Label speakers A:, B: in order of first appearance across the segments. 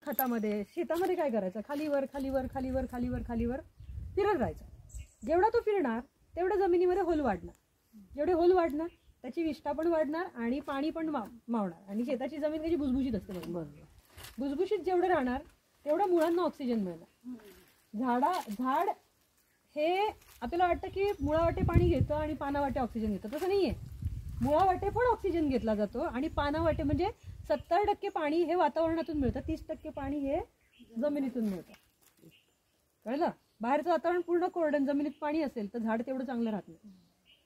A: खतामध्ये शेतामध्ये काय करायचं, खालीवर खालीवर खालीवर खालीवर खालीवर फिरत राहायचं. जेवढा तो फिरणार तेवढं जमिनीमध्ये होल वाढणार, जेवढे होल वाढणार त्याची विष्ठा पण वाढणार आणि पाणी पण मावणार. आणि शेताची जमीन कशी भुसभुशीत असते, बरोबर, भुसभुशीत जेवढं राहणार तेवढं मुळांना ऑक्सिजन मिळणार. झाड हे आपल्याला वाटतं की मुळावाटे पाणी घेतं आणि पानावाटे ऑक्सिजन घेतं, तसं नाहीये. मुळावाटे पण ऑक्सिजन घेतला जातो आणि पानावाटे म्हणजे 70% पाणी हे वातावरणातून मिळतं, 30% पाणी हे जमिनीतून मिळतं. कळलं? बाहेरचं वातावरण पूर्ण कोरडं, जमिनीत पाणी असेल तर झाड तेवढं चांगलं राहत नाही.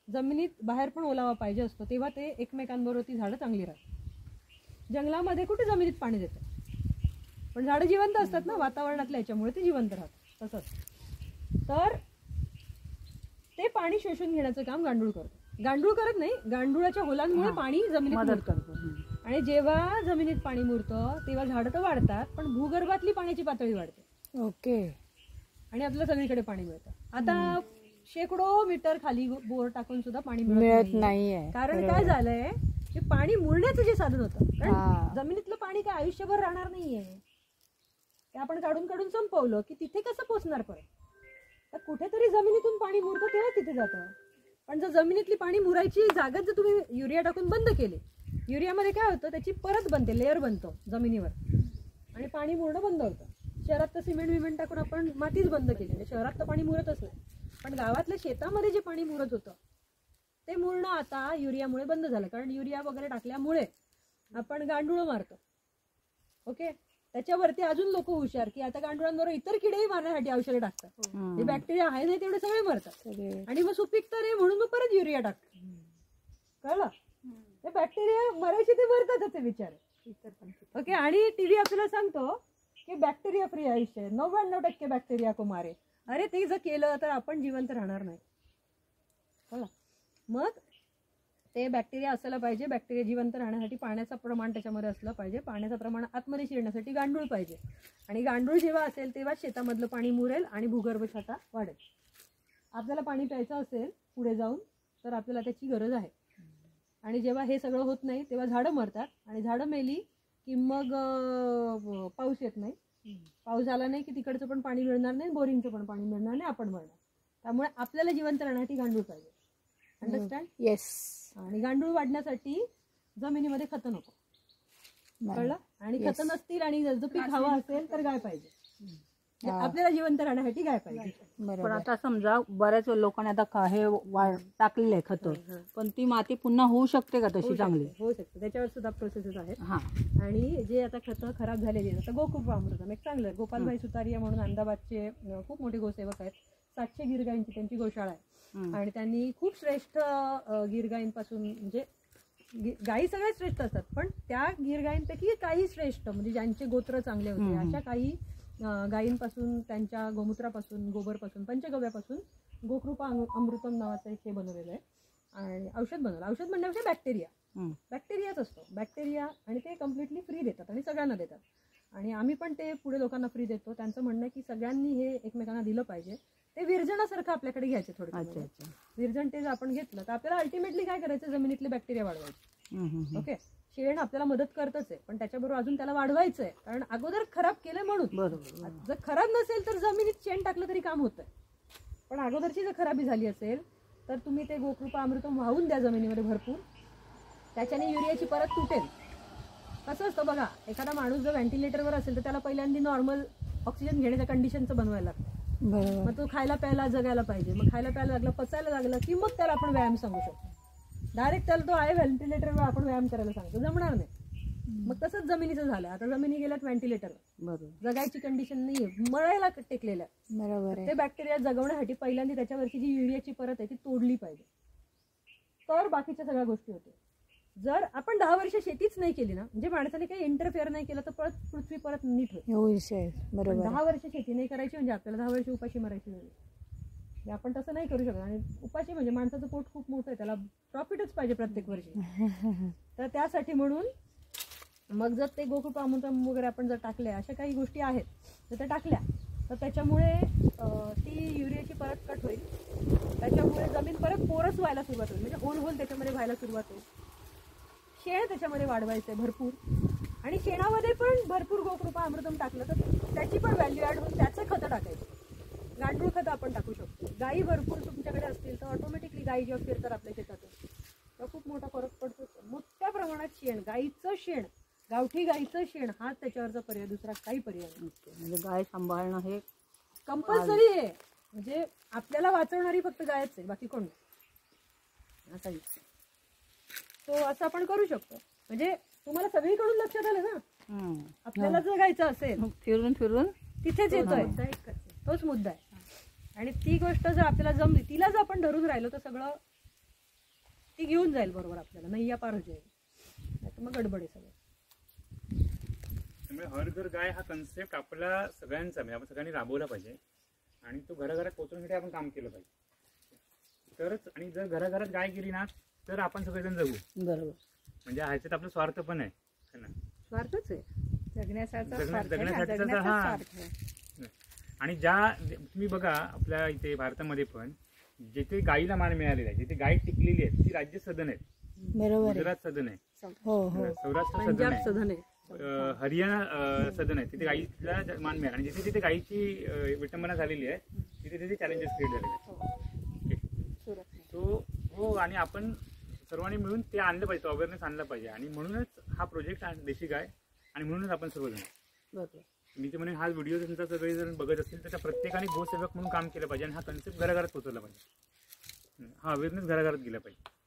A: जमिनीत बाहेर पण ओलावा पाहिजे असतो, तेव्हा ते एकमेकांबरोबर ती झाडं चांगली राहतात. जंगलामध्ये कुठे जमिनीत पाणी देतं, पण झाडं जिवंत असतात ना वातावरणातल्या याच्यामुळे, ते जिवंत राहतात. तसंच तर ते पाणी शोषून घेण्याचं काम गांडूळ करतो. गांडूळ करत नाही, गांडुळाच्या होलांमुळे पाणी जमिनीत मदत करतो. आणि जेव्हा जमिनीत पाणी मुरतं तेव्हा झाडं तर वाढतात, पण भूगर्भातली पाण्याची पातळी वाढते.
B: ओके. आणि
A: आपल्याला सगळीकडे पाणी मिळतं. आता शेकडो मीटर खाली बोर टाकून सुद्धा पाणी मिळत नाहीये. कारण काय झालंय की पाणी मुरण्याचं जे साधन होतं, कारण जमिनीतलं पाणी काय आयुष्यभर राहणार नाहीये, ते आपण काढून काढून संपवलं की तिथे कसं पोचणार परत. तर कुठेतरी जमिनीतून पाणी मुरतं तेव्हा तिथे जातं. पण जर जमिनीतली पाणी मुरायची जागाच जर तुम्ही युरिया टाकून बंद केले, युरियामध्ये काय होतं, त्याची परत बनते, लेअर बनतो जमिनीवर आणि पाणी मुरणं बंद होतं. शहरात तर सिमेंट टाकून आपण मातीच बंद केली, शहरात तर पाणी मुरतच नाही. पण गावातल्या शेतामध्ये जे पाणी मुरत होतं ते मुरणं आता युरियामुळे बंद झालं. कारण युरिया वगैरे टाकल्यामुळे आपण गांडूळ मारतो. ओके. त्याच्यावरती अजून लोक हुशार की आता गांडुळांबरोबर इतर किडेही मारण्यासाठी औषधे टाकतात. ते बॅक्टेरिया आहे नाही तेवढे सगळे मरतात आणि मग सुपीकता नाही म्हणून मग परत युरिया टाकतात. कळलं? ते बॅक्टेरिया मरायचे ते मरतातच ते बिचारे. ओके. आणि टीव्ही आपल्याला सांगतो की बॅक्टेरिया फ्री आयुष्य, 99% बॅक्टेरिया को मारे. अरे ते जर केलं तर आपण जिवंत राहणार नाही. कळलं? मग ते बॅक्टेरिया असायला पाहिजे. बॅक्टेरिया जिवंत राहण्यासाठी पाण्याचं प्रमाण त्याच्यामध्ये असलं पाहिजे. पाण्याचं प्रमाण आतमध्ये शिरण्यासाठी गांडूळ पाहिजे. आणि गांडूळ जेव्हा असेल तेव्हा शेतामधलं पाणी मुरेल आणि भूगर्भ साठा वाढेल. आपल्याला पाणी प्यायचं असेल पुढे जाऊन तर आपल्याला त्याची गरज आहे. आणि जेव्हा हे सगळं होत नाही तेव्हा झाडं मरतात आणि झाडं मेली की मग पाऊस येत नाही. पाऊस आला नाही की तिकडचं पण पाणी मिळणार नाही, बोरिंगचं पण पाणी मिळणार नाही, आपण मरणार. त्यामुळे आपल्याला जिवंत राहण्यासाठी गांडूळ पाहिजे. अंडरस्टँड?
B: येस.
A: आणि गांडूळ वाढण्यासाठी जमिनीमध्ये खतं नको. कळलं? आणि खतं नसतील आणि जर पीक हवं असेल तर गाय पाहिजे. आपल्याला जिवंत राहण्यासाठी गाय पाहिजे.
C: पण आता समजा बऱ्याच लोकांनी आता हे टाकलेलं आहे खतं, पण ती माती पुन्हा होऊ शकते का तशी चांगली?
A: होऊ शकते. त्याच्यावर सुद्धा प्रोसेसेस आहेत. आणि जे आता खतं खराब झालेली आहेत, आता गोकृपामृतम एक चांगलं, गोपालभाई सुतारिया म्हणून अहमदाबादचे खूप मोठे गोसेवक आहेत. 700 गिरगाईंची त्यांची गोशाळा आहे आणि त्यांनी खूप श्रेष्ठ गिरगाईंपासून, म्हणजे गायी सगळ्यात श्रेष्ठ असतात पण त्या गिरगाईंपैकी काही श्रेष्ठ म्हणजे ज्यांचे गोत्र चांगले होते अशा काही गायींपासून, त्यांच्या गोमूत्रापासून, गोबरपासून, पंचगव्यापासून गोकृपा अमृतम नावाचं एक हे बनवलेलं आहे. आणि औषध बनवलं. औषध म्हणण्यापेक्षा बॅक्टेरियाच असतो. बॅक्टेरिया आणि ते कम्प्लिटली फ्री देतात आणि सगळ्यांना देतात. आणि आम्ही पण ते पुढे लोकांना फ्री देतो. त्यांचं म्हणणं आहे की सगळ्यांनी हे एकमेकांना दिलं पाहिजे. ते विरजणासारखं आपल्याकडे घ्यायचे थोडं. विरजण ते जर आपण घेतलं तर आपल्याला अल्टिमेटली काय करायचं, जमिनीतले बॅक्टेरिया वाढवायचे. ओके. शेण आपल्याला मदत करतच आहे पण त्याच्याबरोबर अजून त्याला वाढवायचं आहे, कारण अगोदर खराब केलं म्हणून. जर खराब नसेल तर जमिनीत शेण टाकलं तरी काम होतंय, पण अगोदरची जर खराबी झाली असेल तर तुम्ही ते गोकृपा अमृतम वाहून द्या जमिनीमध्ये भरपूर. त्याच्याने युरियाची परत तुटेल. कसं असतं बघा, एखादा माणूस जर व्हेंटिलेटरवर असेल तर त्याला पहिल्यांदा नॉर्मल ऑक्सिजन घेण्याच्या कंडिशनचं बनवायला लागतं. मग तो खायला प्यायला जगायला पाहिजे. मग खायला प्यायला लागला, पचायला लागलं की मग त्याला आपण व्यायाम सांगू शकतो. डायरेक्ट त्याला तो आहे व्हेंटिलेटरवर आपण व्यायाम करायला सांगतो, जमणार नाही. मग तसंच जमिनीचं झालं. आता जमिनी गेल्यात व्हेंटिलेटरवर, जगायची कंडिशन नाहीये, मरायला टेकलेल्या. बरोबर. ते बॅक्टेरिया जगवण्यासाठी पहिल्यांदा त्याच्यावरची जी युरियाची परत आहे ती तोडली पाहिजे, तर बाकीच्या सगळ्या गोष्टी होते. जर आपण 10 वर्ष शेतीच नाही केली ना, म्हणजे माणसाने काही इंटरफेअर नाही केलं तर परत पृथ्वी परत नीट होईल. बरोबर. 10 वर्ष शेती नाही करायची म्हणजे आपल्याला 10 वर्ष उपाशी मरायची वेळ. आपण तसं नाही करू शकत. आणि उपाशी म्हणजे माणसाचं पोट खूप मोठं आहे, त्याला प्रॉफिटच पाहिजे प्रत्येक वर्षी. तर त्यासाठी म्हणून मग जर ते गोकृपा अमृतम वगैरे आपण जर टाकल्या, अशा काही गोष्टी आहेत तर त्या टाकल्या तर त्याच्यामुळे ती युरियाची परत कट होईल. त्याच्यामुळे जमीन परत पोरस व्हायला सुरुवात होईल, म्हणजे होल त्याच्यामध्ये व्हायला सुरुवात होईल. शेण त्याच्यामध्ये वाढवायचं आहे भरपूर. आणि शेणामध्ये पण भरपूर गोकृपा अमृतम टाकलं तर त्याची पण व्हॅल्यू ऍड होऊन त्याचं खतं टाकायचं. गांडूळ खतं आपण टाकू शकतो. गायी भरपूर तुमच्याकडे असतील तर ऑटोमॅटिकली गायी जेव्हा फिरतात आपल्या शेतातून तर खूप मोठा फरक पडतो. मोठ्या प्रमाणात शेण, गाईचं शेण, गावठी गाईचं शेण हाच त्याच्यावरचा पर्याय, दुसरा काही पर्याय नाही.
C: म्हणजे गाय सांभाळणं हे
A: कंपल्सरी आहे. म्हणजे आपल्याला वाचवणारी फक्त गायच आहे, बाकी कोण नाही. असा विषय. तो असं आपण करू शकतो. म्हणजे तुम्हाला सगळीकडून लक्षात आलं ना, आपल्याला जर गायचं असेल
C: फिरून फिरून
A: तिथेच येतोय, तोच मुद्दा आहे. आणि ती गोष्ट जर आपल्याला जमली, तिला जर आपण धरून राहिलो तर सगळं ती घेऊन जाईल बरोबर, आपल्याला नैया पार हो जाईल. नाही मग गडबड आहे सगळं.
B: त्यामुळे हर घर गाय हा कन्सेप्ट आपला सगळ्यांचा, म्हणजे आपण सगळ्यांनी राबवला पाहिजे आणि तो घराघरात पोहोचवण्यासाठी आपण काम केलं पाहिजे तरच. आणि जर घराघरात गाय गेली ना तर आपण सगळेजण जगू.
C: बरोबर.
B: म्हणजे ह्याच्यात आपला स्वार्थ पण आहे ना,
A: स्वार्थच आहे.
B: जगण्यासाठीचा हा. आणि ज्या तुम्ही बघा आपल्या इथे भारतामध्ये पण जिथे गायीला मान मिळालेला आहे, जिथे गाय टिकलेली आहे ती राज्य सदन आहेत.
C: बरोबर.
B: गुजरात सदन आहे, सौराष्ट्र सदन
A: पंजाब
B: आहे,
A: सदन आहे,
B: हरियाणा सदन आहे. तिथे गायीला मान मिळाला. आणि जिथे जिथे गायीची विटंबना झालेली आहे तिथे तिथे चॅलेंजेस क्रिएट झालेले आहेत. हो. आणि आपण सर्वांनी मिळून ते आणलं पाहिजे, तो अवेअरनेस आणला पाहिजे. आणि म्हणूनच हा प्रोजेक्ट देशी गाय, आणि म्हणूनच आपण सर्वजण
C: बरोबर.
B: मी ते म्हणून हा व्हिडिओ तुमचा सगळेजण बघत असतील तर त्या प्रत्येकाने गोसेवक म्हणून काम केलं पाहिजे आणि हा कन्सेप्ट घराघरात पोहोचवला पाहिजे. हा अवेअरनेस घराघरात गेला पाहिजे.